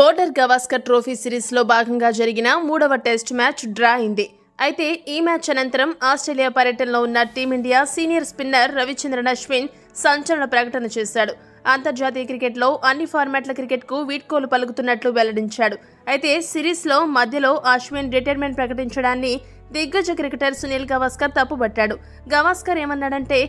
Border Gavaskar trophy సిరీస్లో భాగంగా జరిగిన మూడవ టెస్ట్ మ్యాచ్ డ్రా అయింది. అయితే ఈ మ్యాచ్ అనంతరం ఆస్ట్రేలియా పర్యటనలో ఉన్న team India senior spinner Ravichandran Ashwin సంచలన ప్రకటన చేశాడు. అంతర్జాతీయ క్రికెట్లో అన్ని ఫార్మాట్ల క్రికెట్కు వీడ్కోలు పలుకుతున్నట్లు వెల్లడించాడు. అయితే సిరీస్లో మధ్యలో అశ్విన్ రిటైర్మెంట్ ప్రకటించడాన్ని దిగ్గజ క్రికెటర్ సునీల్ గవాస్కర్ తప్పుబట్టాడు. గవాస్కర్ ఏమన్నాడంటే,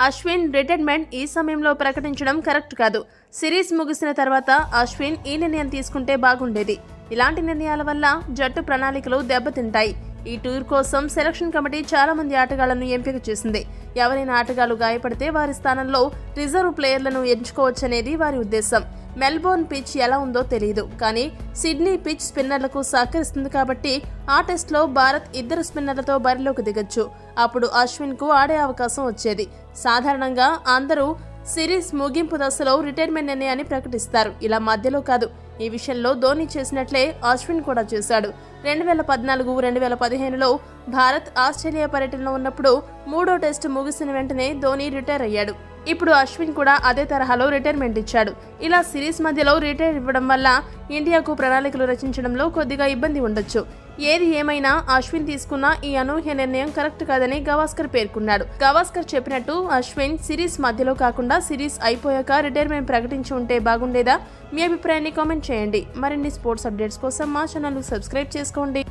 అశ్విన్ రిటైర్మెంట్ ఈ సమయంలో ప్రకటించడం కరెక్ట్ కాదు. సిరీస్ ముగిసిన తర్వాత అశ్విన్ ఈ నిర్ణయం తీసుకుంటే బాగుండేది. ఇలాంటి నిర్ణయాల వల్ల జట్టు ప్రణాళికలు దెబ్బతింటాయి. ఈ టూర్ కోసం సెలక్షన్ కమిటీ చాలా మంది ఆటగాళ్లను ఎంపిక చేసింది. ఎవరైనా ఆటగాళ్లు గాయపడితే వారి స్థానంలో రిజర్వ్ ప్లేయర్లను ఎంచుకోవచ్చనేది వారి ఉద్దేశం. మెల్బోర్న్ పిచ్ ఎలా ఉందో తెలియదు, కానీ సిడ్నీ పిచ్ స్పిన్నర్లకు సహకరిస్తుంది కాబట్టి ఆ టెస్ట్లో భారత్ 2 స్పిన్నర్లతో బరిలోకి దిగొచ్చు. అప్పుడు అశ్విన్ కు ఆడే అవకాశం వచ్చేది. సాధారణంగా అందరూ సిరీస్ ముగింపు దశలో రిటైర్మెంట్ నిర్ణయాన్ని ప్రకటిస్తారు. ఇలా మధ్యలో కాదు. ఈ విషయంలో ధోని చేసినట్లే అశ్విన్ కూడా చేశాడు. 2014-2015లో భారత్ ఆస్ట్రేలియా పర్యటనలో ఉన్నప్పుడు 3వ టెస్టు ముగిసిన వెంటనే ధోని రిటైర్ అయ్యాడు. ఇప్పుడు అశ్విన్ కూడా అదే తరహాలో రిటైర్మెంట్ ఇచ్చాడు. ఇలా సిరీస్ మధ్యలో రిటైర్ ఇవ్వడం వల్ల ఇండియాకు ప్రణాళికలు రచించడంలో కొద్దిగా ఇబ్బంది ఉండొచ్చు. ఏది ఏమైనా అశ్విన్ తీసుకున్న ఈ అనూహ్య నిర్ణయం కరెక్ట్ కాదని గవాస్కర్ పేర్కొన్నాడు. గవాస్కర్ చెప్పినట్టు అశ్విన్ సిరీస్ మధ్యలో కాకుండా సిరీస్ అయిపోయాక రిటైర్మెంట్ ప్రకటించి ఉంటే బాగుండేదా? మీ అభిప్రాయాన్ని కామెంట్ చేయండి. మరిన్ని స్పోర్ట్స్ అప్డేట్స్ కోసం మా ఛానల్ సబ్స్క్రైబ్ చేసుకోండి.